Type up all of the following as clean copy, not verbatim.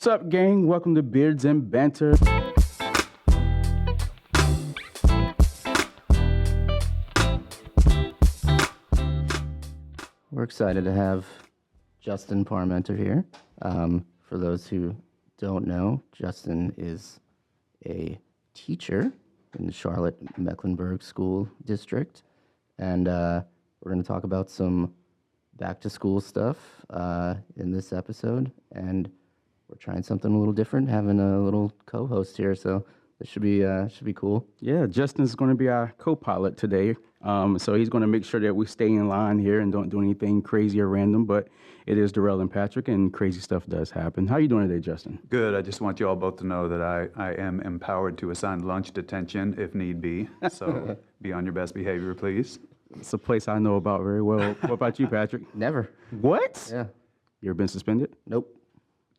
What's up, gang? Welcome to Beards and Banter. We're excited to have Justin Parmenter here. For those who don't know, Justin is a teacher in the Charlotte Mecklenburg School District, and we're going to talk about some back-to-school stuff in this episode, and we're trying something a little different, having a little co-host here, so this should be cool. Yeah, Justin's going to be our co-pilot today. So he's going to make sure that we stay in line here and don't do anything crazy or random. But it is Darrell and Patrick, and crazy stuff does happen. How you doing today, Justin? Good. I just want you all both to know that I am empowered to assign lunch detention if need be. So be on your best behavior, please. It's a place I know about very well. What about you, Patrick? Never. What? Yeah. You ever been suspended? Nope.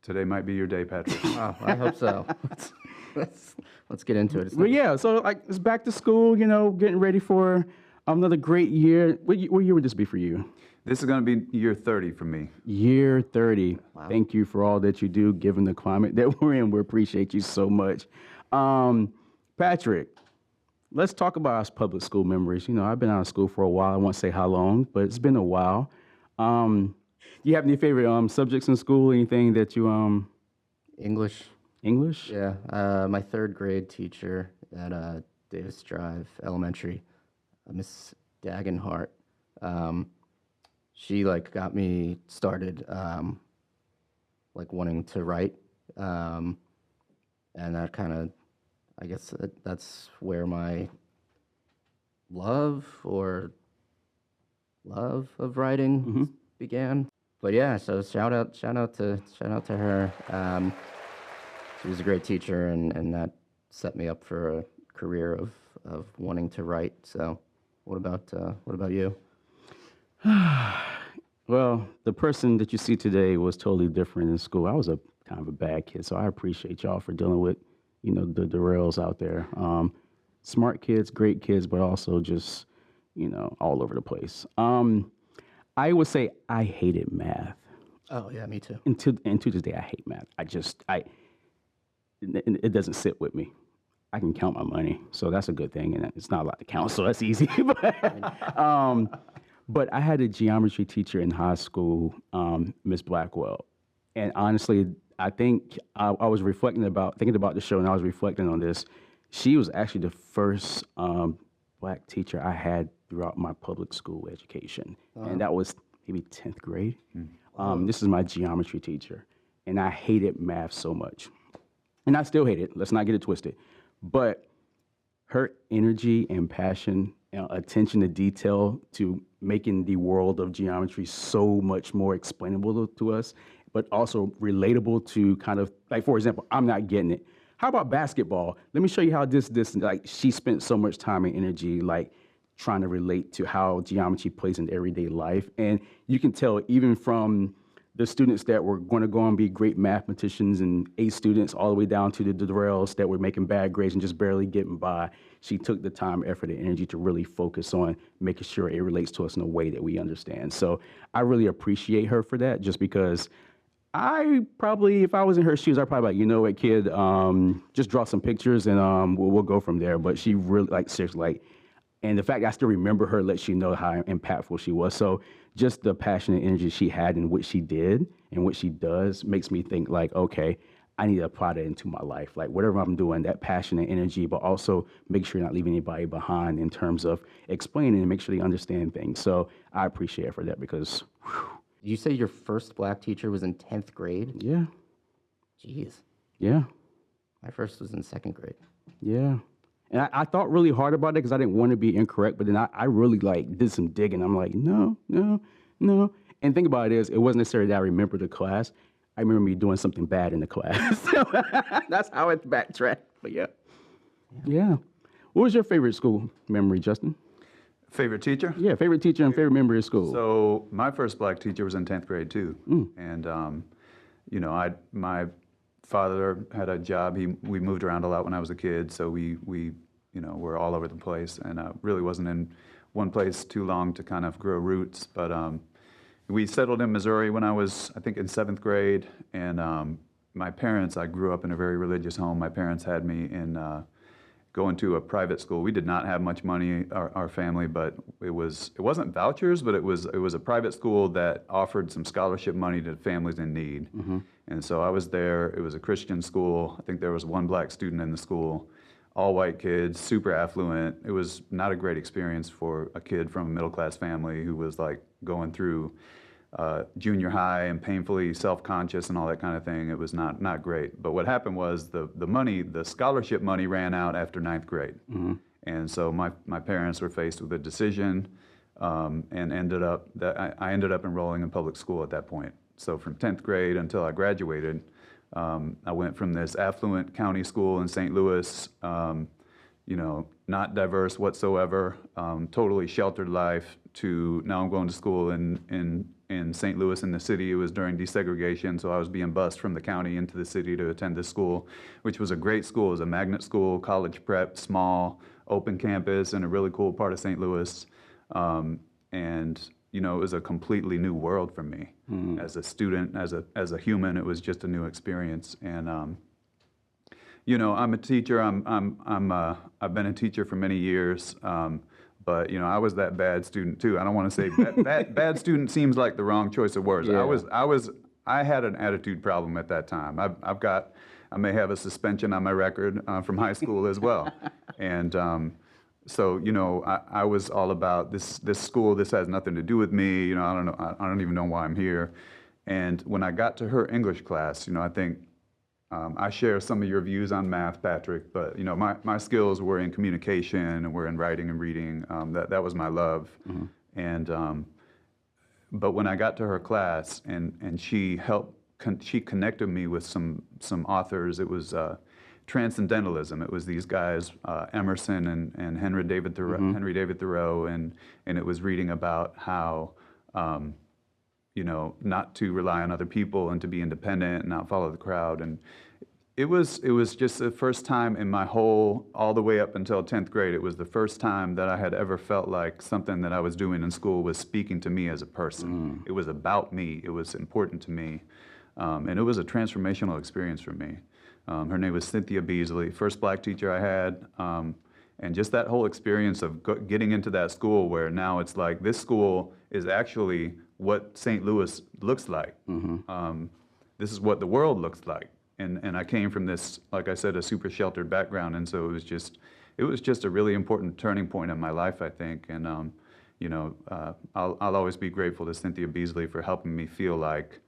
Today might be your day, Patrick. Oh, I hope so. Let's get into it. It's Well, not- yeah. So like, it's back to school. Getting ready for another great year. What year would this be for you? This is going to be year 30 for me. Year 30. Wow. Thank you for all that you do, given the climate that we're in. We appreciate you so much. Patrick, let's talk about our public school memories. I've been out of school for a while. I won't say how long, but it's been a while. You have any favorite subjects in school? Anything that you English. English? Yeah, my third grade teacher at Davis Drive Elementary, Miss Dagenhart, she got me started wanting to write, and that kind of, I guess that's where my love of writing began. But yeah, so shout out to her. She was a great teacher, and that set me up for a career of wanting to write. So, what about you? Well, the person that you see today was totally different in school. I was a kind of a bad kid, so I appreciate y'all for dealing with, the Darrells out there. Smart kids, great kids, but also just, all over the place. I would say I hated math. Oh yeah, me too. And to this day, I hate math. It doesn't sit with me. I can count my money, so that's a good thing, and it's not a lot to count, so that's easy. But I had a geometry teacher in high school, Miss Blackwell, and honestly, I think I was thinking about the show, and I was reflecting on this. She was actually the first black teacher I had throughout my public school education, and that was maybe 10th grade. This is my geometry teacher, and I hated math so much. And I still hate it. Let's not get it twisted. But her energy and passion, attention to detail to making the world of geometry so much more explainable to us, but also relatable to kind of, for example, I'm not getting it. How about basketball? Let me show you how this, she spent so much time and energy, trying to relate to how geometry plays in everyday life. And you can tell even from the students that were going to go and be great mathematicians and A students all the way down to the Darrells that were making bad grades and just barely getting by. She took the time, effort, and energy to really focus on making sure it relates to us in a way that we understand. So I really appreciate her for that, just because if I was in her shoes, I'd probably you know what, kid, just draw some pictures and we'll go from there. But she really, seriously, and the fact that I still remember her lets you know how impactful she was. So just the passion and energy she had in what she did and what she does makes me think okay, I need to apply that into my life. Whatever I'm doing, that passion and energy, but also make sure you're not leaving anybody behind in terms of explaining and make sure they understand things. So I appreciate her for that because, whew. You say your first black teacher was in 10th grade? Yeah. Jeez. Yeah. My first was in 2nd grade. Yeah. And I thought really hard about it because I didn't want to be incorrect, but then I really did some digging. I'm like, no. And think about it wasn't necessarily that I remember the class. I remember me doing something bad in the class. That's how it's backtracked. But yeah. What was your favorite school memory, Justin? Favorite teacher? Yeah, favorite teacher and favorite memory of school. So my first black teacher was in 10th grade too. And, my father had a job. We moved around a lot when I was a kid, so we were all over the place, and really wasn't in one place too long to kind of grow roots. But we settled in Missouri when I was, I think, in 7th grade, and my parents, I grew up in a very religious home. My parents had me in going to a private school. We did not have much money, our family, but it wasn't vouchers, but it was a private school that offered some scholarship money to families in need. And so I was there. It was a Christian school. I think there was one black student in the school, all white kids, super affluent. It was not a great experience for a kid from a middle-class family who was like going through junior high and painfully self-conscious and all that kind of thing. It was not great. But what happened was the scholarship money ran out after ninth grade. And so my parents were faced with a decision and I ended up enrolling in public school at that point. So from 10th grade until I graduated, I went from this affluent county school in St. Louis, not diverse whatsoever, totally sheltered life, to now I'm going to school in St. Louis in the city. It was during desegregation, so I was being bused from the county into the city to attend this school, which was a great school. It was a magnet school, college prep, small, open campus, in a really cool part of St. Louis. It was a completely new world for me. As a student, as a human, it was just a new experience. And I'm a teacher. I've been a teacher for many years. But I was that bad student too. I don't want to say bad student seems like the wrong choice of words. Yeah. I had an attitude problem at that time. I may have a suspension on my record from high school as well. And I was all about this school. This has nothing to do with me. I don't know. I don't even know why I'm here. And when I got to her English class, I think I share some of your views on math, Patrick, but my skills were in communication and were in writing and reading. That was my love. And but when I got to her class and she connected me with some authors. It was transcendentalism. It was these guys, Emerson and Henry David Thoreau, and it was reading about how not to rely on other people and to be independent and not follow the crowd. And it was just the first time in my all the way up until 10th grade, it was the first time that I had ever felt like something that I was doing in school was speaking to me as a person. It was about me. It was important to me. And it was a transformational experience for me. Her name was Cynthia Beasley, first black teacher I had. And just that whole experience of getting into that school where now it's like this school is actually what St. Louis looks like. This is what the world looks like. And I came from this, like I said, a super sheltered background. And so it was just a really important turning point in my life, I think. And, I'll always be grateful to Cynthia Beasley for helping me feel like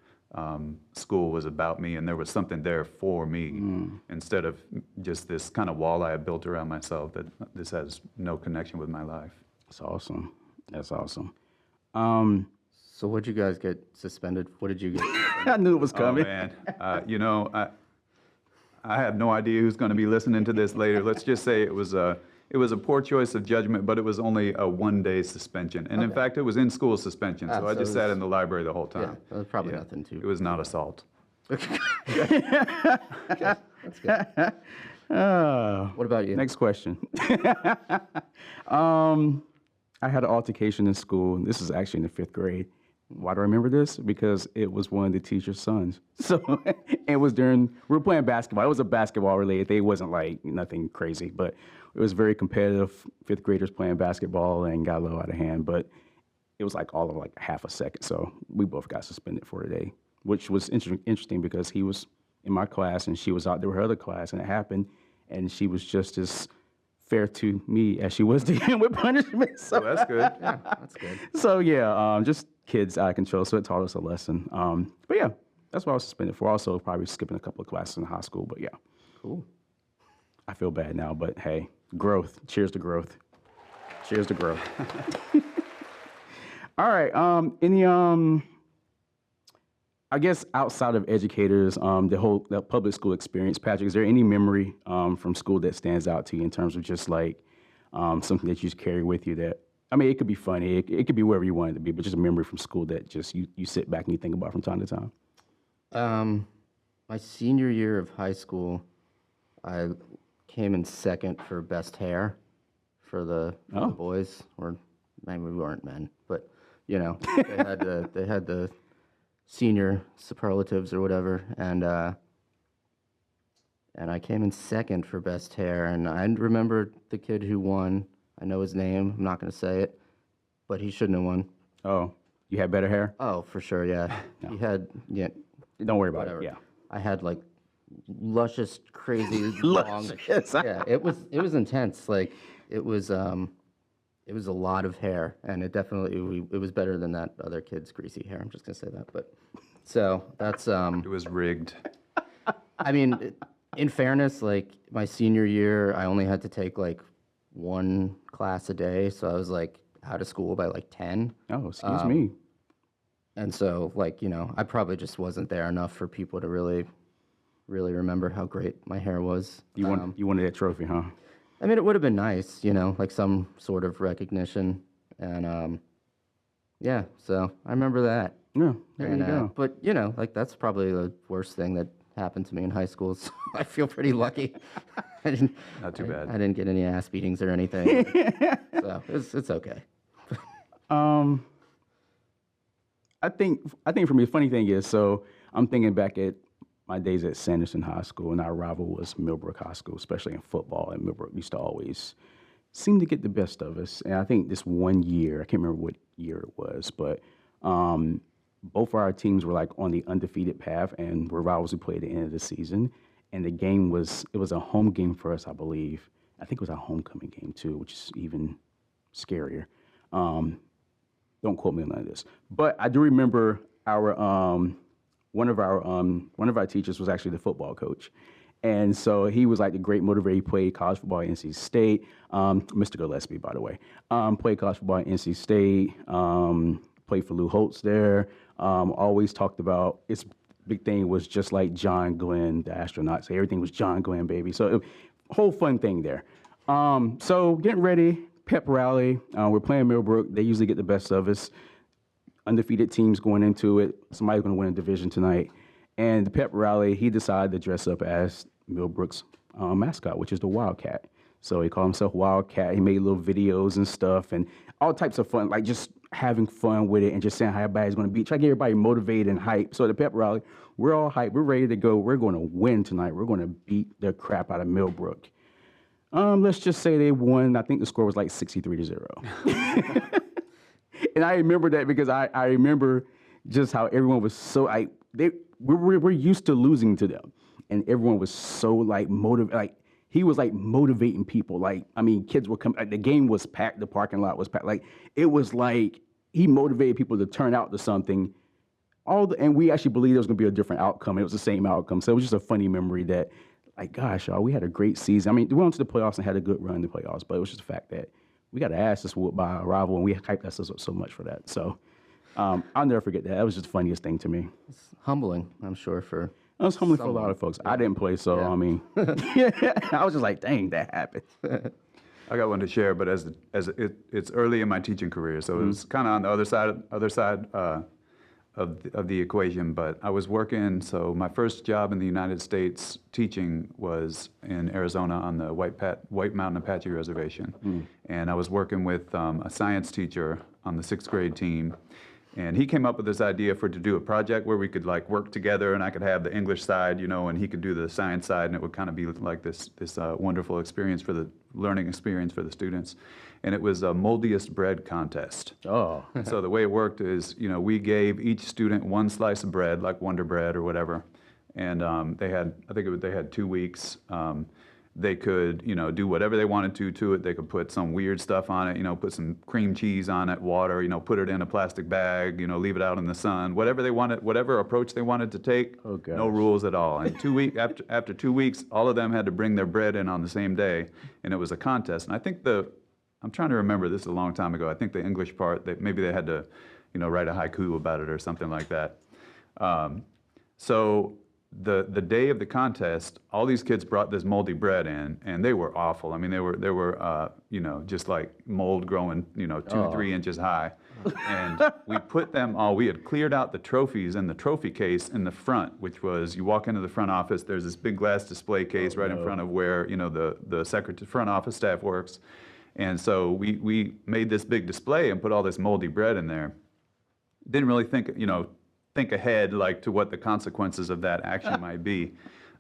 school was about me and there was something there for me instead of just this kind of wall I had built around myself that this has no connection with my life. That's awesome. That's awesome. So what'd you guys get suspended? What did you get? I knew it was Oh coming. man, I have no idea who's going to be listening to this later. Let's just say it was a poor choice of judgment, but it was only a 1-day suspension. And in fact, it was in school suspension, so I just sat in the library the whole time. Yeah, that was probably nothing too. It was not assault. Okay. That's good. What about you? Next question. I had an altercation in school. This is actually in the 5th grade. Why do I remember this? Because it was one of the teacher's sons. So it was we were playing basketball. It was a basketball related. It wasn't like nothing crazy, but it was very competitive. 5th graders playing basketball and got a little out of hand, but it was like all of like half a second. So we both got suspended for a day, which was interesting because he was in my class and she was out there with her other class, and it happened, and she was just as fair to me as she was to him with punishment. So Well, that's good. Yeah, that's good. So yeah, just kids out of control. So it taught us a lesson. But yeah, that's what I was suspended for. Also, probably skipping a couple of classes in high school. But yeah, Cool. I feel bad now. But hey, growth. Cheers to growth. Cheers to growth. All right. I guess outside of educators, the public school experience, Patrick, is there any memory from school that stands out to you in terms of just like something that you just carry with you that, I mean, it could be funny, it could be wherever you want it to be, but just a memory from school that just you sit back and you think about from time to time? My senior year of high school, I came in second for best hair for the boys, or maybe we weren't men, but they had the senior superlatives or whatever, and and I came in second for best hair. And I remember the kid who won. I know his name. I'm not going to say it, but he shouldn't have won. Oh, you had better hair? Oh, for sure, yeah. He had, yeah, Don't worry about whatever. it. Yeah. I had like luscious, crazy, long. Luscious. Yeah, it was intense. Like it was a lot of hair, and it was better than that other kid's greasy hair. I'm just gonna say that. But so that's It was rigged. I mean, in fairness, like my senior year, I only had to take like one class a day, so I was like out of school by like 10. Oh, excuse me. And so, like, you know, I probably just wasn't there enough for people to really remember how great my hair was. You wanted that trophy, huh? I mean, it would have been nice, you know, like some sort of recognition. And yeah, so I remember that. Yeah, there And, you go. but, you know, like that's probably the worst thing that happened to me in high school. So I feel pretty lucky. Not too bad. I didn't get any ass beatings or anything. So it's okay. I think for me, the funny thing is, so I'm thinking back at my days at Sanderson High School, and our rival was Millbrook High School, especially in football. And Millbrook used to always seem to get the best of us. And I think this one year, I can't remember what year it was, but both of our teams were like on the undefeated path, and were rivals who played at the end of the season. And the game was a home game for us, I believe. I think it was our homecoming game too, which is even scarier. Don't quote me on none of this, but I do remember our one of our teachers was actually the football coach, and so he was like the great motivator. He played college football at NC State. Mr. Gillespie, by the way, played college football at NC State. Played for Lou Holtz there. Always talked about its big thing was just like John Glenn, the astronaut. So everything was John Glenn, baby. So whole fun thing there. So getting ready. Pep rally. We're playing Millbrook. They usually get the best of us. Undefeated teams going into it. Somebody's going to win a division tonight. And the pep rally, he decided to dress up as Millbrook's mascot, which is the Wildcat. So he called himself Wildcat. He made little videos and stuff and all types of fun, like just having fun with it and just saying how everybody's going to be. Try to get everybody motivated and hyped. So the pep rally, we're all hyped. We're ready to go. We're going to win tonight. We're going to beat the crap out of Millbrook. Let's just say they won. I think the score was like 63-0. And I remember that because I remember just how everyone was so we're used to losing to them, and everyone was so like motivated. Like he was like motivating people. Like I mean, kids were coming. Like, the game was packed. The parking lot was packed. Like it was like he motivated people to turn out to something. And we actually believed there was going to be a different outcome. It was the same outcome. So it was just a funny memory that. Like, gosh, y'all, we had a great season. I mean, we went to the playoffs and had a good run in the playoffs, but it was just the fact that we got our asses whooped by a rival, and we hyped ourselves up so much for that. So I'll never forget that. That was just the funniest thing to me. It's humbling, I'm sure, for It was humbling for a lot of folks. I didn't play, so, I mean, I was just like, dang, that happened. I got one to share, but it's early in my teaching career, so it was kind of on the other side of the equation. But I was working. So my first job in the United States teaching was in Arizona on the White Mountain Apache Reservation, and I was working with a science teacher on the 6th grade team. And he came up with this idea to do a project where we could like work together, and I could have the English side, you know, and he could do the science side, and it would kind of be like this wonderful experience for the learning experience for the students. And it was a moldiest bread contest. Oh. So the way it worked is, you know, we gave each student one slice of bread, like Wonder Bread or whatever, and they had 2 weeks. They could, you know, do whatever they wanted to it. They could put some weird stuff on it, you know, put some cream cheese on it, water, you know, put it in a plastic bag, you know, leave it out in the sun, whatever they wanted, whatever approach they wanted to take. Oh, gosh. No rules at all. And after 2 weeks, all of them had to bring their bread in on the same day, and it was a contest. And I think I'm trying to remember, this is a long time ago. I think the English part, maybe they had to, you know, write a haiku about it or something like that. So the day of the contest, all these kids brought this moldy bread in, and they were awful. I mean, they were you know, just like mold growing, you know, 2-3 inches high. And we put them all. We had cleared out the trophies in the trophy case in the front, which was, you walk into the front office. There's this big glass display case right in front of where, you know, the front office staff works. And so we made this big display and put all this moldy bread in there. Didn't really think ahead like to what the consequences of that action might be.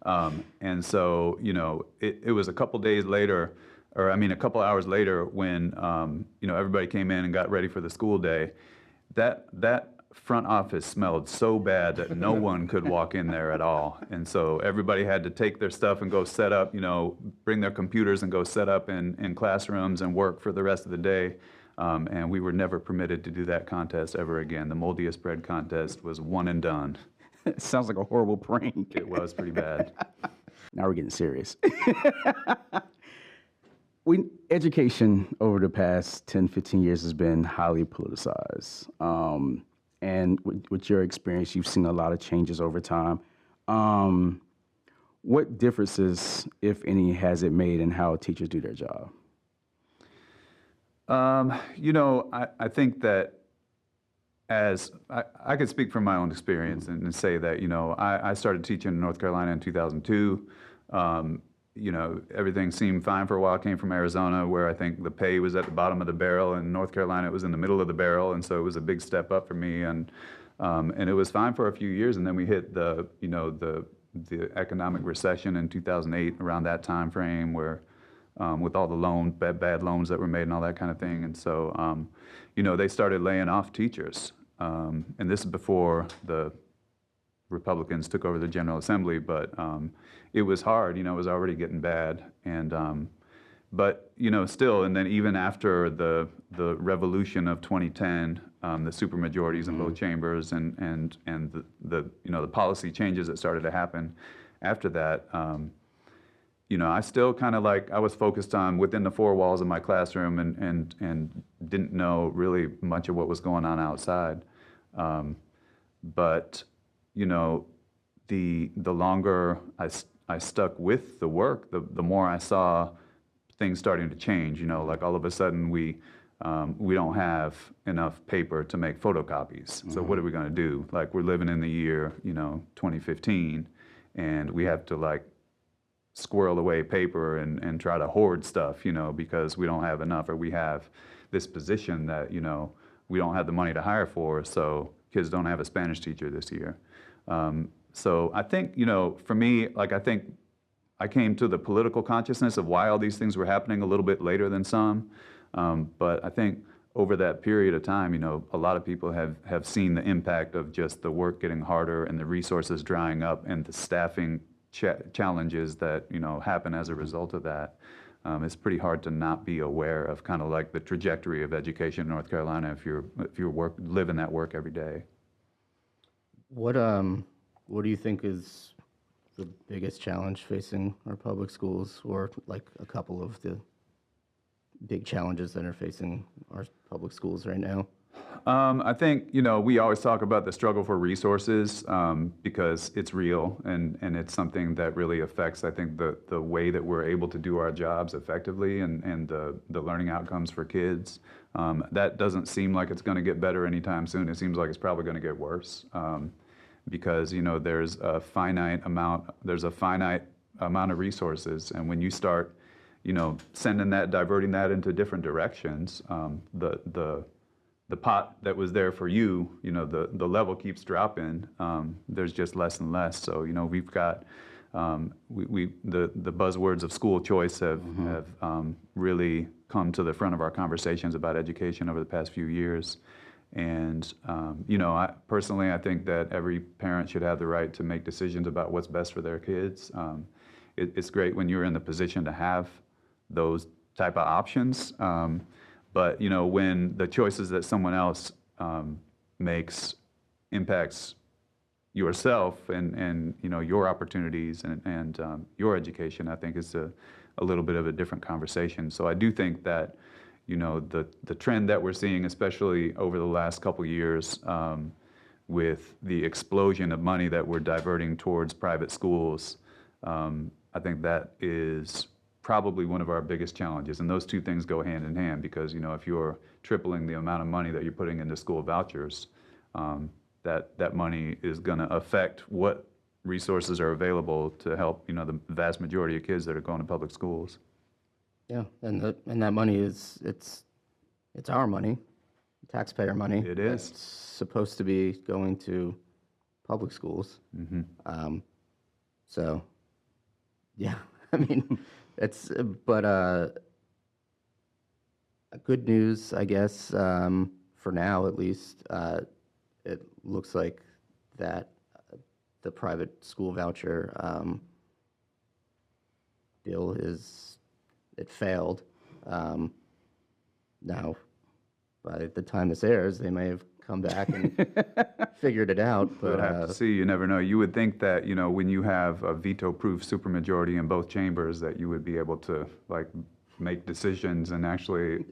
And so, it was a couple days later, or I mean, a couple hours later when, everybody came in and got ready for the school day. That front office smelled so bad that no one could walk in there at all. And so everybody had to take their stuff and go set up, bring their computers and go set up in classrooms and work for the rest of the day. And we were never permitted to do that contest ever again. The moldiest bread contest was one and done. It sounds like a horrible prank. It was pretty bad. Now we're getting serious. Education over the past 10, 15 years has been highly politicized. And with your experience, you've seen a lot of changes over time. What differences, if any, has it made in how teachers do their job? I think that as I could speak from my own experience and say that, I started teaching in North Carolina in 2002. Everything seemed fine for a while. I came from Arizona, where I think the pay was at the bottom of the barrel. In North Carolina, it was in the middle of the barrel, and so it was a big step up for me. And it was fine for a few years, and then we hit the economic recession in 2008, around that time frame, where with all the bad loans that were made and all that kind of thing. And so, they started laying off teachers. And this is before the Republicans took over the General Assembly, but it was hard. It was already getting bad. And but still, and then even after the revolution of 2010, the supermajorities in both chambers and the policy changes that started to happen after that. I still kind of I was focused on within the four walls of my classroom and didn't know really much of what was going on outside. But the longer I stuck with the work, the more I saw things starting to change. All of a sudden we don't have enough paper to make photocopies. So what are we going to do? We're living in the year 2015, and we have to squirrel away paper and try to hoard stuff, because we don't have enough, or we have this position that, we don't have the money to hire for, so kids don't have a Spanish teacher this year. So I think, for me, I think I came to the political consciousness of why all these things were happening a little bit later than some. But I think over that period of time, a lot of people have seen the impact of just the work getting harder and the resources drying up and the staffing challenges that happen as a result of that. It's pretty hard to not be aware of kind of the trajectory of education in North Carolina if you're living that work every day. What do you think is the biggest challenge facing our public schools, or a couple of the big challenges that are facing our public schools right now? I think, we always talk about the struggle for resources because it's real and it's something that really affects, I think, the way that we're able to do our jobs effectively and the learning outcomes for kids. That doesn't seem like it's going to get better anytime soon. It seems like it's probably going to get worse because, there's a finite amount of resources. And when you start, diverting that into different directions, the pot that was there for you, the level keeps dropping. There's just less and less. So, we've got the buzzwords of school choice have really come to the front of our conversations about education over the past few years. And I think that every parent should have the right to make decisions about what's best for their kids. It's great when you're in the position to have those type of options. But, when the choices that someone else makes impacts yourself and your opportunities and your education, I think is a little bit of a different conversation. So I do think that, the trend that we're seeing, especially over the last couple years, with the explosion of money that we're diverting towards private schools, I think that is probably one of our biggest challenges. And those two things go hand in hand because, if you're tripling the amount of money that you're putting into school vouchers, that money is going to affect what resources are available to help, the vast majority of kids that are going to public schools. Yeah, and that money it's our money, taxpayer money. It is. It's supposed to be going to public schools. Mm-hmm. So Yeah, I mean, it's, but good news, I guess, for now at least. It looks like that the private school voucher bill it failed. Now, by the time this airs, they may have come back and figured it out, We'll but have to see. You never know. You would think that, you know, when you have a veto-proof supermajority in both chambers, that you would be able to, like, make decisions and actually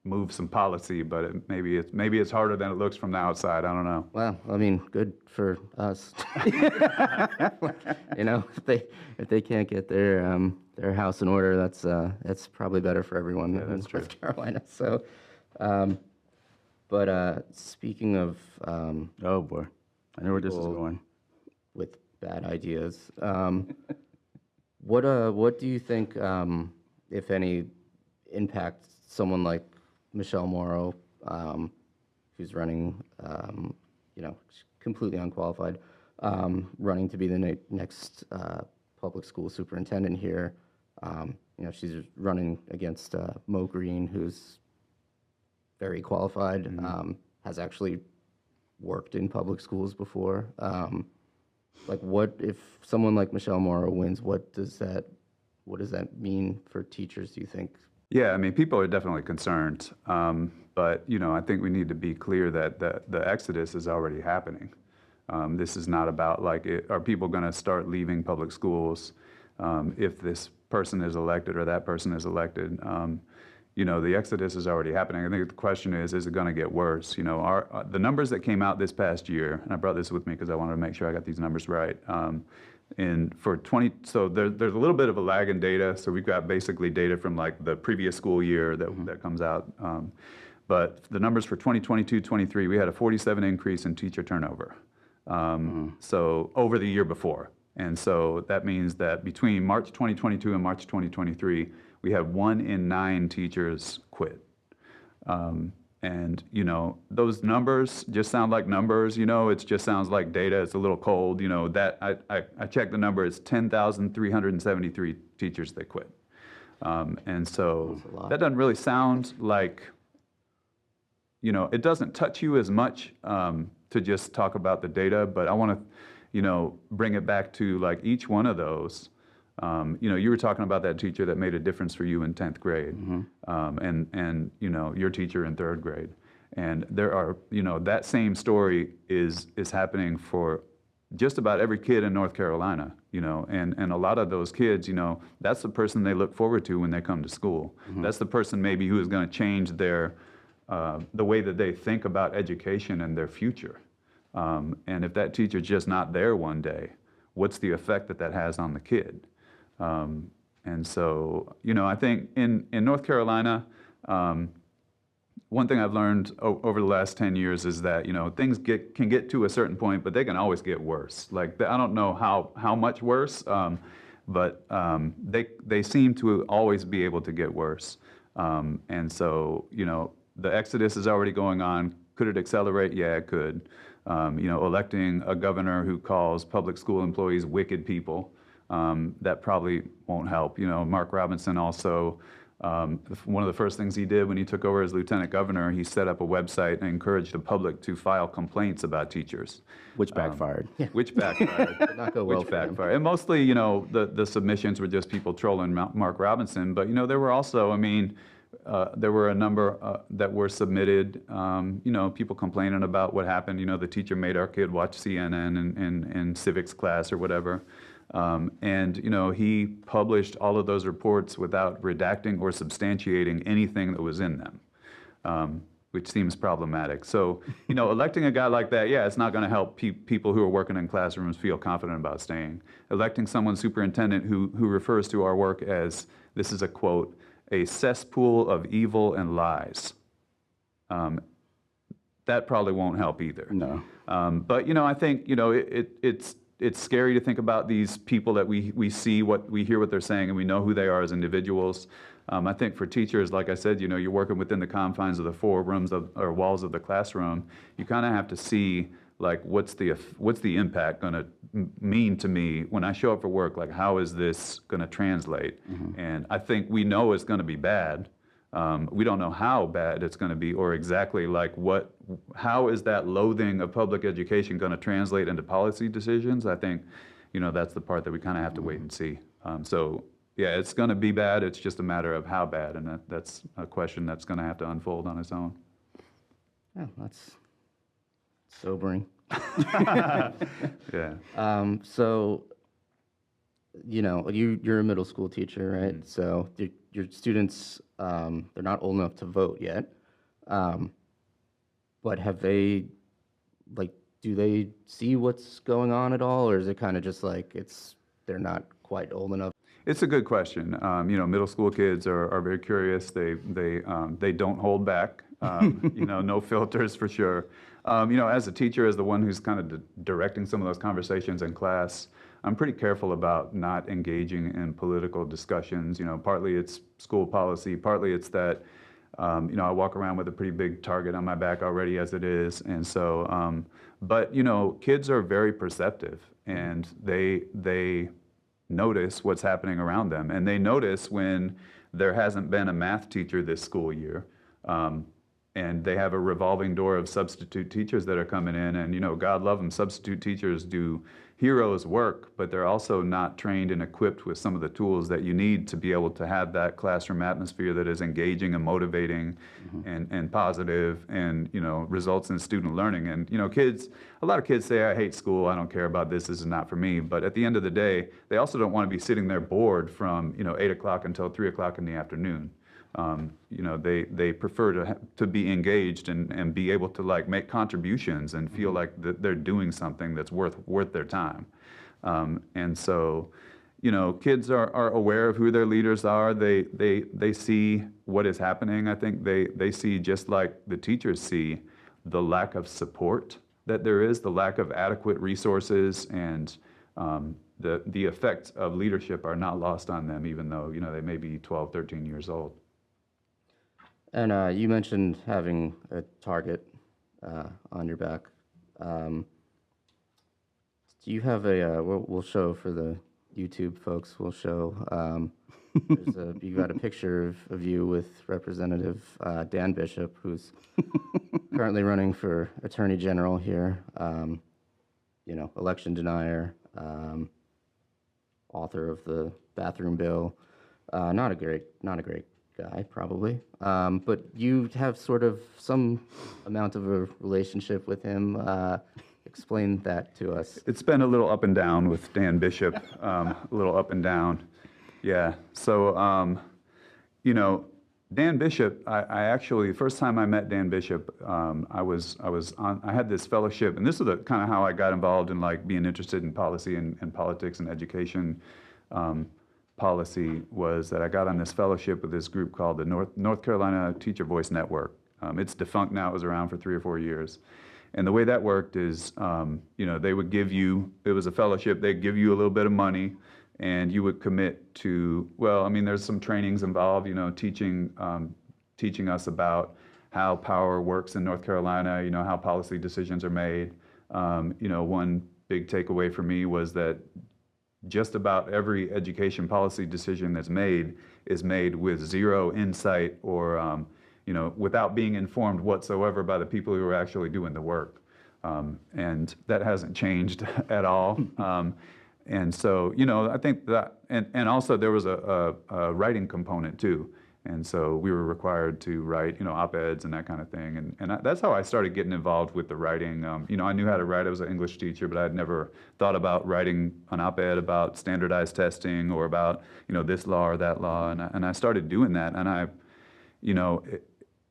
move some policy, but maybe it's harder than it looks from the outside. I don't know. well, I mean, good for us. You know, if they can't get their house in order, that's probably better for everyone in that's true. North Carolina. So, but speaking of Oh boy, I know where this is People- going. with bad ideas, what do you think, if any, impacts someone like Michelle Morrow, who's running, you know, completely unqualified, running to be the next public school superintendent here? You know, she's running against Mo Green, who's very qualified, has actually worked in public schools before. Like, what if someone like Michelle Morrow wins? What does that mean for teachers, do you think? Yeah, I mean, people are definitely concerned, but you know, I think we need to be clear that the exodus is already happening. This is not about like, are people going to start leaving public schools if this person is elected or that person is elected? You know, the exodus is already happening. I think the question is it going to get worse? You know, the numbers that came out this past year, and I brought this with me because I wanted to make sure I got these numbers right. So there's a little bit of a lag in data. So we've got basically data from like the previous school year that comes out. But the numbers for 2022-23, we had a 47 increase in teacher turnover. So over the year before. And so that means that between March 2022 and March 2023, we had 1 in 9 teachers quit. And, you know, those numbers just sound like numbers, you know, it just sounds like data. It's a little cold, you know, that I checked the number, it's 10,373 teachers that quit. And so That's a lot. that doesn't really sound like, you know, it doesn't touch you as much to just talk about the data, but I want to, you know, bring it back to like each one of those. You know, you were talking about that teacher that made a difference for you in 10th grade, and you know, your teacher in 3rd grade. And there are, you know, that same story is happening for just about every kid in North Carolina, you know, and a lot of those kids, you know, that's the person they look forward to when they come to school. That's the person maybe who is going to change their, the way that they think about education and their future. And if that teacher's just not there one day, what's the effect that that has on the kid? And so, you know, I think in North Carolina, one thing I've learned over the last 10 years is that, you know, things can get to a certain point, but they can always get worse. Like, I don't know how much worse, but they seem to always be able to get worse. And so, you know, the exodus is already going on. Could it accelerate? Yeah, it could. You know, electing a governor who calls public school employees wicked people, that probably won't help. You know, Mark Robinson also, one of the first things he did when he took over as lieutenant governor, he set up a website and encouraged the public to file complaints about teachers. Which backfired. Which backfired. Did not go well Which for them. backfired. And mostly, you know, the submissions were just people trolling Mark Robinson. But, you know, there were also, I mean, there were a number that were submitted, you know, people complaining about what happened. You know, the teacher made our kid watch CNN in civics class or whatever. And, you know, he published all of those reports without redacting or substantiating anything that was in them, which seems problematic. So, you know, electing a guy like that, yeah, it's not going to help people who are working in classrooms feel confident about staying. Electing someone superintendent who refers to our work as, this is a quote, a cesspool of evil and lies. That probably won't help either. No. But, you know, I think, you know, it's scary to think about these people that we see, we hear what they're saying, and we know who they are as individuals. I think for teachers, like I said, you know, you're working within the confines of the 4 rooms or walls of the classroom. You kind of have to see, like what's the impact going to mean to me when I show up for work? Like, how is this going to translate? And I think we know it's going to be bad. We don't know how bad it's going to be, or exactly like how is that loathing of public education going to translate into policy decisions? I think, that's the part that we kind of have to wait and see. So yeah, it's going to be bad. It's just a matter of how bad, and that's a question that's going to have to unfold on its own. Yeah, that's sobering. Yeah. So, you're a middle school teacher, right? So your students, they're not old enough to vote yet. But have they, do they see what's going on at all, or is it kind of just like they're not quite old enough? It's a good question. Middle school kids are very curious. They don't hold back. No filters for sure. As a teacher, as the one who's kind of directing some of those conversations in class, I'm pretty careful about not engaging in political discussions. Partly it's school policy, partly it's that, I walk around with a pretty big target on my back already as it is. And so, but kids are very perceptive, and they notice what's happening around them. And they notice when there hasn't been a math teacher this school year. And they have a revolving door of substitute teachers that are coming in, and God love them, substitute teachers do heroes work, but they're also not trained and equipped with some of the tools that you need to be able to have that classroom atmosphere that is engaging and motivating and positive and results in student learning. And a lot of kids say, I hate school, I don't care about this is not for me. But at the end of the day, they also don't want to be sitting there bored from 8 o'clock until 3 o'clock in the afternoon. They prefer to be engaged and be able to make contributions and feel like they're doing something that's worth their time. And so, kids are aware of who their leaders are. They see what is happening. I think they see, just like the teachers see, the lack of support that there is, the lack of adequate resources, and the effects of leadership are not lost on them, even though they may be 12, 13 years old. And you mentioned having a target on your back. Do you have we'll show for the YouTube folks, we'll show, you got a picture of you with Representative Dan Bishop, who's currently running for Attorney General here, election denier, author of the bathroom bill, not a great guy, probably. But you have sort of some amount of a relationship with him. Explain that to us. It's been a little up and down with Dan Bishop, a little up and down. Yeah. So, Dan Bishop, I actually, first time I met Dan Bishop, I had this fellowship, and this is kind of how I got involved in being interested in policy and politics and education. Policy was that I got on this fellowship with this group called the North Carolina Teacher Voice Network. It's defunct now. It was around for 3 or 4 years. And the way that worked is, they would give you, it was a fellowship, they'd give you a little bit of money, and you would commit to, there's some trainings involved, teaching us about how power works in North Carolina, how policy decisions are made. One big takeaway for me was that just about every education policy decision that's made is made with zero insight or, without being informed whatsoever by the people who are actually doing the work. And that hasn't changed at all. And so, I think that, and also there was a writing component too. And so we were required to write, op-eds and that kind of thing. And that's how I started getting involved with the writing. I knew how to write. I was an English teacher, but I had never thought about writing an op-ed about standardized testing or about, this law or that law. And I started doing that. And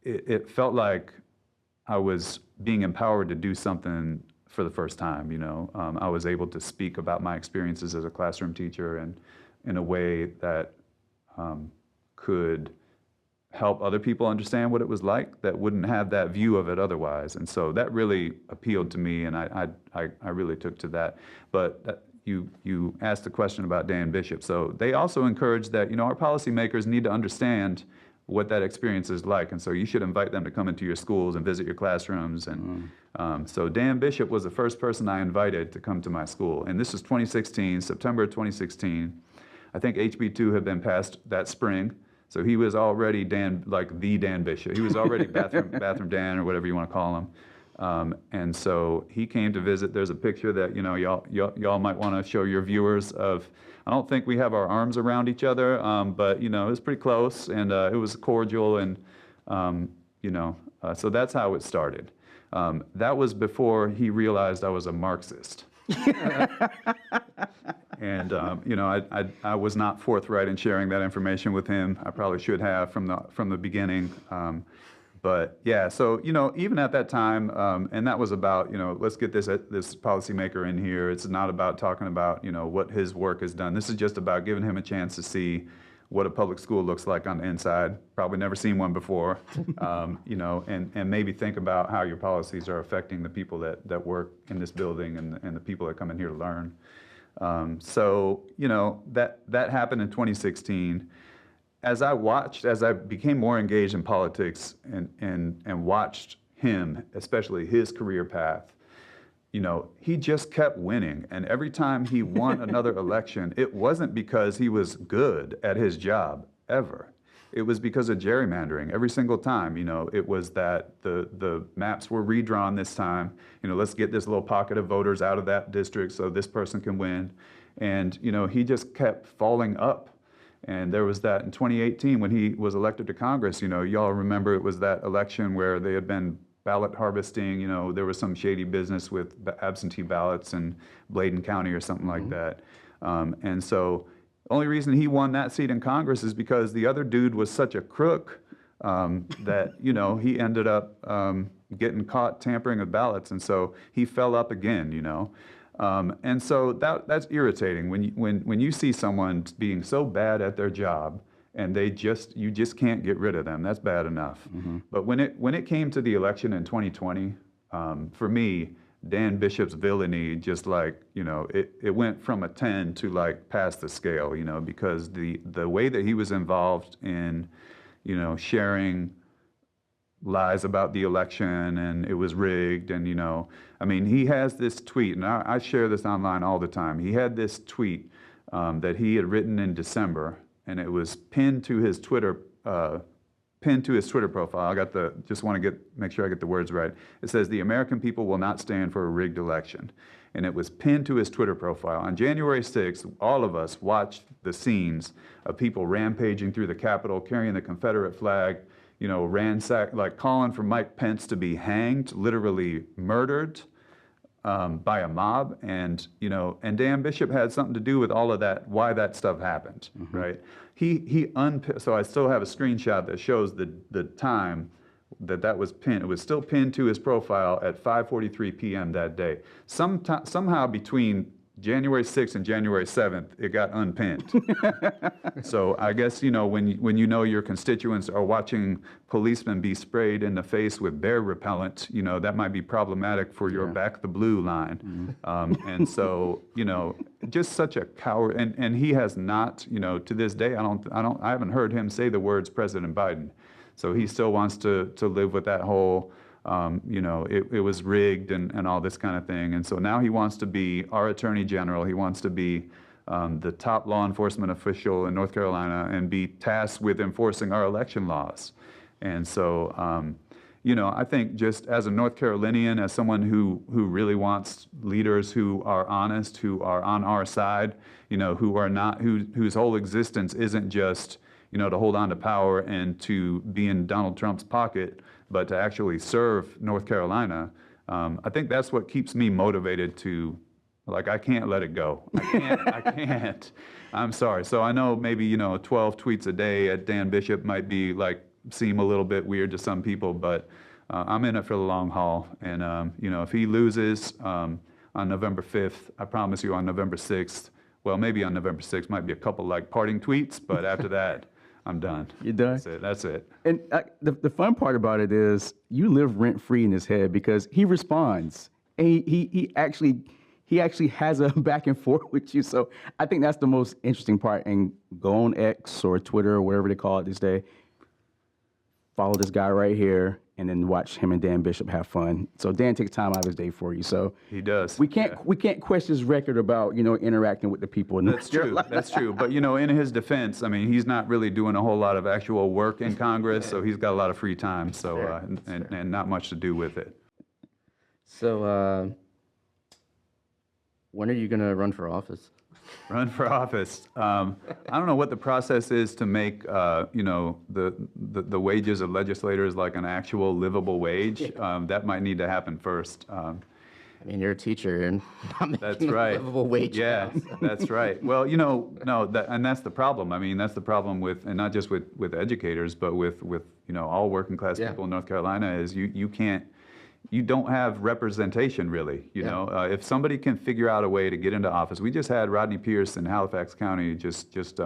it felt like I was being empowered to do something for the first time. I was able to speak about my experiences as a classroom teacher and in a way that could help other people understand what it was like that wouldn't have that view of it otherwise. And so that really appealed to me, and I really took to that. But you asked the question about Dan Bishop. So they also encourage that, our policymakers need to understand what that experience is like. And so you should invite them to come into your schools and visit your classrooms. And so Dan Bishop was the first person I invited to come to my school. And this was 2016, September 2016. I think HB2 had been passed that spring. So he was already Dan, like the Dan Bishop. He was already bathroom Dan or whatever you want to call him. And so he came to visit. There's a picture that, you know, y'all might want to show your viewers of. I don't think we have our arms around each other, but, you know, it was pretty close, and it was cordial, and, you know, so that's how it started. That was before he realized I was a Marxist. And, you know, I was not forthright in sharing that information with him. I probably should have from the beginning. But yeah, so, you know, even at that time, and that was about, you know, let's get this policymaker in here. It's not about talking about, you know, what his work has done. This is just about giving him a chance to see what a public school looks like on the inside. Probably never seen one before, you know, and maybe think about how your policies are affecting the people that work in this building and the people that come in here to learn. So, you know, that happened in 2016. As I became more engaged in politics and watched him, especially his career path, you know, he just kept winning. And every time he won another election, it wasn't because he was good at his job, ever. It was because of gerrymandering. Every single time, you know, it was that the maps were redrawn this time. You know, let's get this little pocket of voters out of that district so this person can win. And, you know, he just kept falling up. And there was that in 2018 when he was elected to Congress. You know, y'all remember it was that election where they had been ballot harvesting. You know, there was some shady business with absentee ballots in Bladen County or something like that. And so the only reason he won that seat in Congress is because the other dude was such a crook that, you know, he ended up getting caught tampering with ballots. And so he fell up again, you know. And so that's irritating when you see someone being so bad at their job and you just can't get rid of them. That's bad enough. But when it came to the election in 2020, for me, Dan Bishop's villainy just like, you know, it went from a 10 to like past the scale, you know, because the way that he was involved in, you know, sharing lies about the election and it was rigged, and, you know, I mean, he has this tweet, and I share this online all the time. He had this tweet that he had written in December, and it was pinned to his Twitter profile. Just want to make sure I get the words right. It says, "The American people will not stand for a rigged election." And it was pinned to his Twitter profile. On January 6th, all of us watched the scenes of people rampaging through the Capitol, carrying the Confederate flag, you know, like calling for Mike Pence to be hanged, literally murdered by a mob. And, you know, and Dan Bishop had something to do with all of that, why that stuff happened, right? So I still have a screenshot that shows the time that was pinned. It was still pinned to his profile at 5:43 p.m. that day. Somehow between January 6th and January 7th, it got unpinned. So I guess, you know, when you know your constituents are watching policemen be sprayed in the face with bear repellent, you know, that might be problematic for your Back the Blue line. And so, you know, just such a coward. And he has not, you know, to this day, I haven't heard him say the words President Biden. So he still wants to live with that whole, you know, it was rigged and all this kind of thing. And so now he wants to be our Attorney General. He wants to be the top law enforcement official in North Carolina and be tasked with enforcing our election laws. And so, you know, I think just as a North Carolinian, as someone who really wants leaders who are honest, who are on our side, you know, whose whole existence isn't just, you know, to hold on to power and to be in Donald Trump's pocket, but to actually serve North Carolina. I think that's what keeps me motivated to, like, I can't let it go. I can't. I'm sorry. So I know maybe, you know, 12 tweets a day at Dan Bishop might be like, seem a little bit weird to some people, but I'm in it for the long haul. And, you know, if he loses on November 5th, I promise you on November 6th, well, maybe on November 6th might be a couple like parting tweets, but after that, I'm done. You're done? That's it. And the fun part about it is you live rent-free in his head because he responds. And he actually has a back and forth with you. So I think that's the most interesting part. And go on X or Twitter or whatever they call it this day. follow this guy right here, and then watch him and Dan Bishop have fun. So Dan takes time out of his day for you. So He does. we can't question his record about interacting with the people in That's true. That's true. But in his defense, I mean, he's not really doing a whole lot of actual work in Congress, so he's got a lot of free time. So and not much to do with it. So, when are you going to run for office? Run for office. I don't know what the process is to make the wages of legislators like an actual livable wage. That might need to happen first. I mean, you're a teacher and not making That's a right. livable wage. Yeah, now. that's right. Well, no, and that's the problem. I mean, that's the problem with, and not just with educators, but with all working class Yeah. people in North Carolina is you don't have representation really. If somebody can figure out a way to get into office, we just had Rodney Pierce in Halifax County just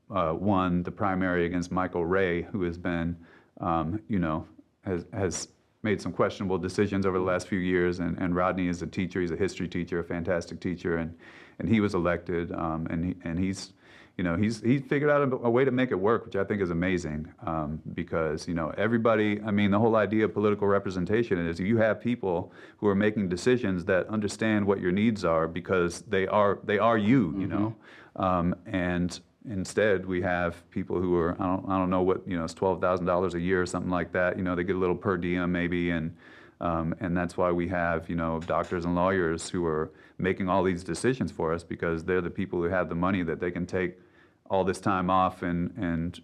won the primary against Michael Ray, who has been, has made some questionable decisions over the last few years. And Rodney is a teacher. He's a history teacher, a fantastic teacher, and he was elected. And he's figured out a way to make it work, which I think is amazing, because everybody. I mean, the whole idea of political representation is you have people who are making decisions that understand what your needs are because they are you. And instead, we have people who are I don't know what it's $12,000 a year or something like that. They get a little per diem maybe, and that's why we have doctors and lawyers who are making all these decisions for us because they're the people who have the money that they can take all this time off and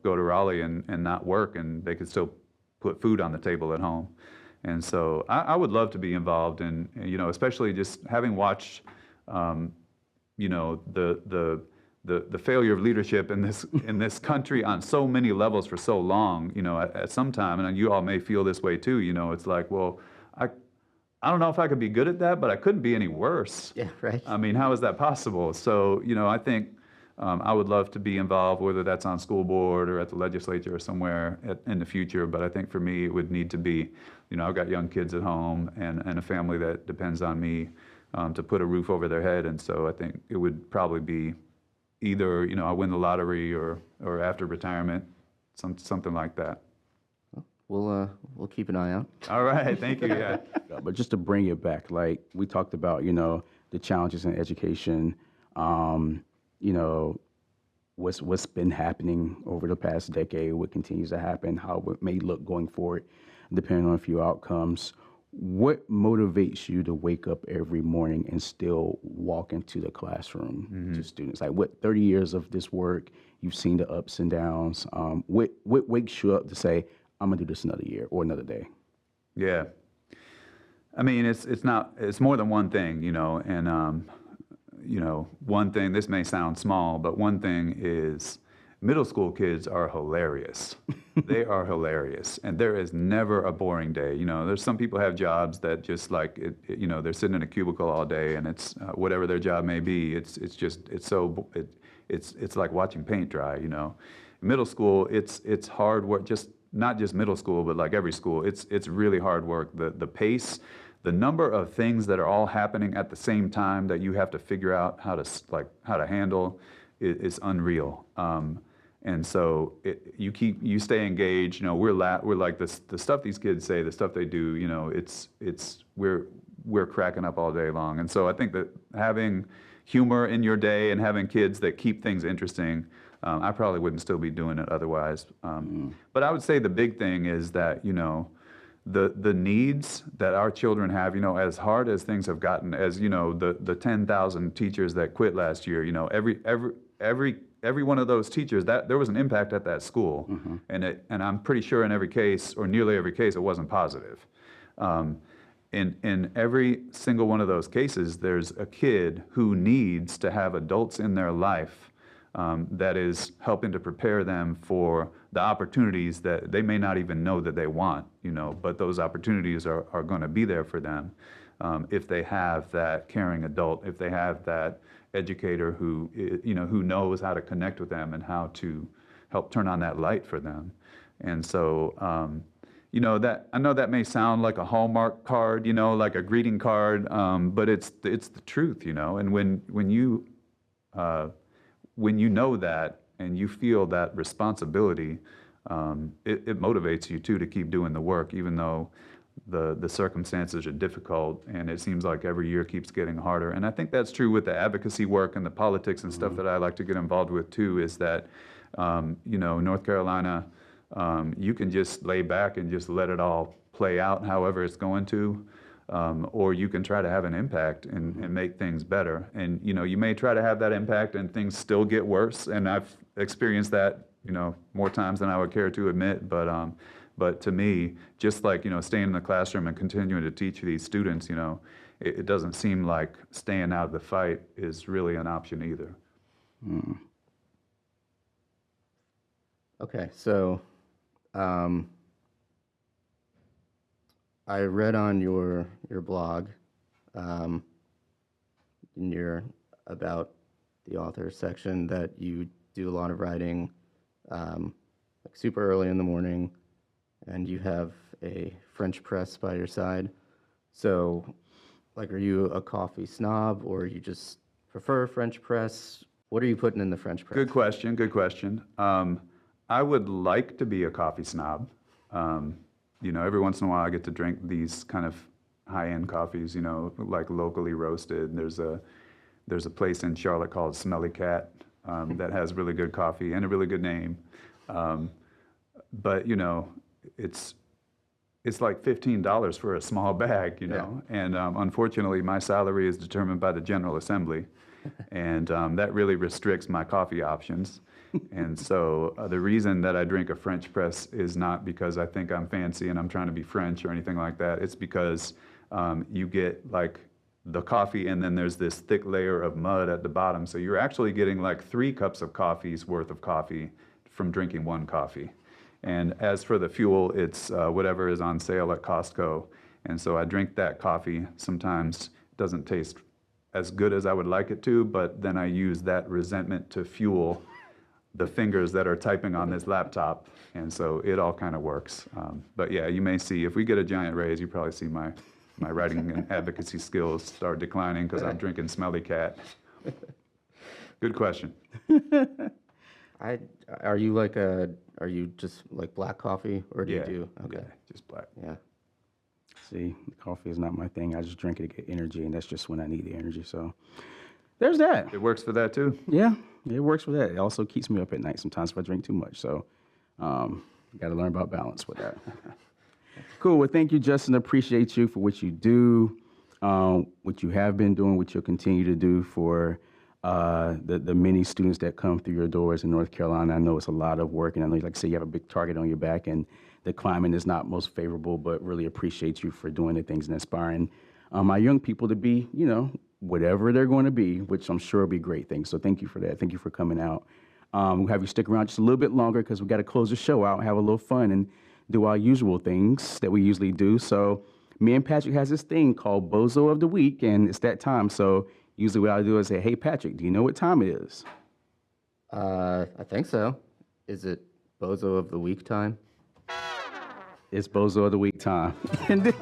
go to Raleigh and not work, and they could still put food on the table at home. And so I would love to be involved in especially just having watched the failure of leadership in this country on so many levels for so long. At some time, and you all may feel this way too. It's like, well, I don't know if I could be good at that, but I couldn't be any worse. Yeah, right. I mean, how is that possible? So, I think I would love to be involved, whether that's on school board or at the legislature or somewhere in the future. But I think for me, it would need to be, I've got young kids at home and a family that depends on me to put a roof over their head. And so I think it would probably be either, I win the lottery or after retirement, something like that. We'll keep an eye out. All right, thank you. Yeah. But just to bring it back, like we talked about, the challenges in education, what's been happening over the past decade, what continues to happen, how it may look going forward, depending on a few outcomes. What motivates you to wake up every morning and still walk into the classroom to students? Like, what 30 years of this work, you've seen the ups and downs. What wakes you up to say, I'm gonna do this another year or another day? Yeah. I mean, it's more than one thing, and one thing, this may sound small, but one thing is middle school kids are hilarious. They are hilarious, and there is never a boring day. There's some people have jobs that just like they're sitting in a cubicle all day, and it's whatever their job may be. It's like watching paint dry. Middle school, it's hard work. Not just middle school, but like every school, it's really hard work. The pace, the number of things that are all happening at the same time that you have to figure out how to handle is unreal. And so you stay engaged. We're like the stuff these kids say, the stuff they do. We're cracking up all day long. And so I think that having humor in your day and having kids that keep things interesting. I probably wouldn't still be doing it otherwise. But I would say the big thing is that, the needs that our children have, as hard as things have gotten, as, the 10,000 teachers that quit last year, every one of those teachers, that there was an impact at that school. And I'm pretty sure in every case, or nearly every case, it wasn't positive. In every single one of those cases, there's a kid who needs to have adults in their life that is helping to prepare them for the opportunities that they may not even know that they want, but those opportunities are going to be there for them if they have that caring adult, if they have that educator who knows how to connect with them and how to help turn on that light for them. And so, that I know that may sound like a Hallmark card, like a greeting card, but it's the truth, and when you know that and you feel that responsibility, it motivates you too to keep doing the work, even though the circumstances are difficult, and it seems like every year keeps getting harder. And I think that's true with the advocacy work and the politics and stuff that I like to get involved with too, is that, North Carolina, you can just lay back and just let it all play out however it's going to, or you can try to have an impact and make things better. And, you may try to have that impact and things still get worse, and I've experienced that, more times than I would care to admit, but to me, just like, staying in the classroom and continuing to teach these students, it doesn't seem like staying out of the fight is really an option either. Okay, so I read on your blog in your about the author section that you do a lot of writing like super early in the morning, and you have a French press by your side. So, like, are you a coffee snob, or you just prefer French press? What are you putting in the French press? Good question, good question. I would like to be a coffee snob. Every once in a while I get to drink these kind of high-end coffees, like locally roasted. There's a place in Charlotte called Smelly Cat that has really good coffee and a really good name. But, it's like $15 for a small bag, Yeah. And unfortunately my salary is determined by the General Assembly, and that really restricts my coffee options. And so the reason that I drink a French press is not because I think I'm fancy and I'm trying to be French or anything like that. It's because you get like the coffee, and then there's this thick layer of mud at the bottom. So you're actually getting like 3 cups of coffee's worth of coffee from drinking one coffee. And as for the fuel, it's whatever is on sale at Costco. And so I drink that coffee. Sometimes it doesn't taste as good as I would like it to, but then I use that resentment to fuel the fingers that are typing on this laptop. And so it all kind of works. But yeah, you may see, if we get a giant raise, you probably see my writing and advocacy skills start declining because I'm drinking Smelly Cat. Good question. Are you just like black coffee, or do you do? Okay. Yeah, just black. Yeah. See, coffee is not my thing. I just drink it to get energy, and that's just when I need the energy. So there's that. It works for that too? Yeah, it works for that. It also keeps me up at night sometimes if I drink too much. So got to learn about balance with that. Cool. Well, thank you, Justin. Appreciate you for what you do, what you have been doing, what you'll continue to do for the many students that come through your doors in North Carolina. I know it's a lot of work, and I know, like I said, you have a big target on your back, and the climate is not most favorable, but really appreciate you for doing the things and inspiring my young people to be, whatever they're going to be, which I'm sure will be great things. So thank you for that. Thank you for coming out. We'll have you stick around just a little bit longer because we got to close the show out, have a little fun, and do our usual things that we usually do. So me and Patrick has this thing called Bozo of the Week, and it's that time. So usually what I do is say, hey, Patrick, do you know what time it is? I think so. Is it Bozo of the Week time? It's Bozo of the Week time. And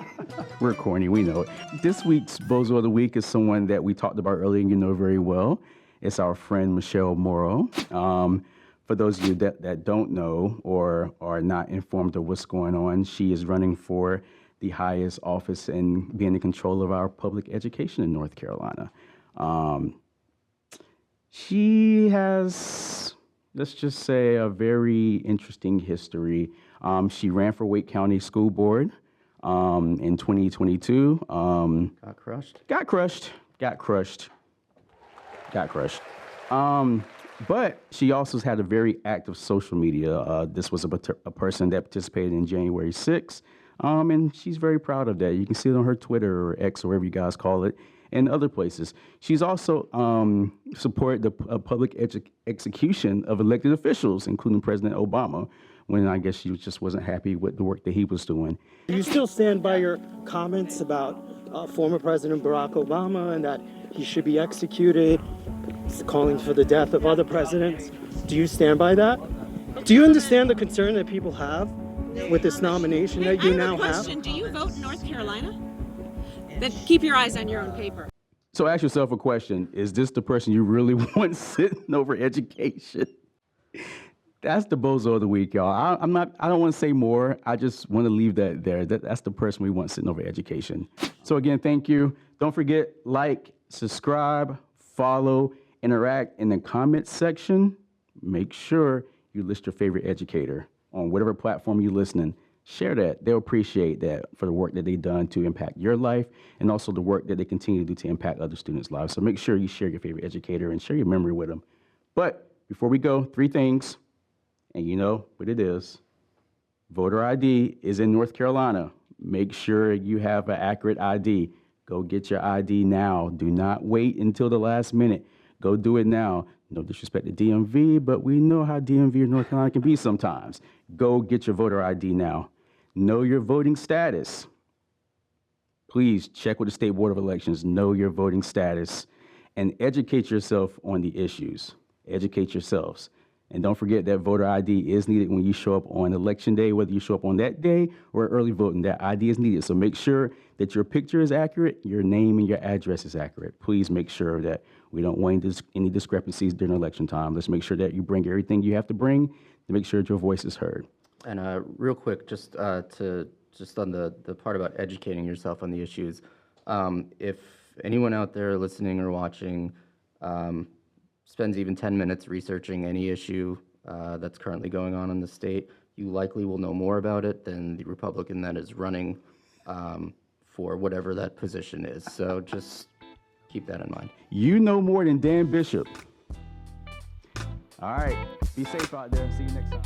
we're corny, we know it. This week's Bozo of the Week is someone that we talked about earlier and you know very well. It's our friend Michelle Morrow. For those of you that don't know or are not informed of what's going on, she is running for the highest office in being in control of our public education in North Carolina. She has, let's just say, a very interesting history. She ran for Wake County School Board in 2022. Got crushed. Got crushed. But she also had a very active social media. This was a person that participated in January 6th, and she's very proud of that. You can see it on her Twitter or X or whatever you guys call it, and other places. She's also supported the public execution of elected officials, including President Obama, when I guess she just wasn't happy with the work that he was doing. Do you still stand by your comments about former President Barack Obama and that he should be executed, calling for the death of other presidents? Do you stand by that? Do you understand the concern that people have with this nomination that you now have? I have a question. Do you vote in North Carolina? Then keep your eyes on your own paper. So ask yourself a question. Is this the person you really want sitting over education? That's the bozo of the week, y'all. I don't want to say more. I just want to leave that there. That's the person we want sitting over education. So again, thank you. Don't forget, like, subscribe, follow, interact in the comments section. Make sure you list your favorite educator on whatever platform you're listening. Share that. They'll appreciate that for the work that they've done to impact your life and also the work that they continue to do to impact other students' lives. So make sure you share your favorite educator and share your memory with them. But before we go, 3 things. And you know what it is. Voter ID is in North Carolina. Make sure you have an accurate ID. Go get your ID now. Do not wait until the last minute. Go do it now. No disrespect to DMV, but we know how DMV or North Carolina can be sometimes. Go get your voter ID now. Know your voting status. Please check with the State Board of Elections. Know your voting status. And educate yourself on the issues. Educate yourselves. And don't forget that voter ID is needed when you show up on election day, whether you show up on that day or early voting. That ID is needed. So make sure that your picture is accurate, your name and your address is accurate. Please make sure that we don't want any discrepancies during election time. Let's make sure that you bring everything you have to bring to make sure that your voice is heard. And real quick, just on the part about educating yourself on the issues, if anyone out there listening or watching spends even 10 minutes researching any issue that's currently going on in the state, you likely will know more about it than the Republican that is running for whatever that position is. So just keep that in mind. You know more than Dan Bishop. All right. Be safe out there. See you next time.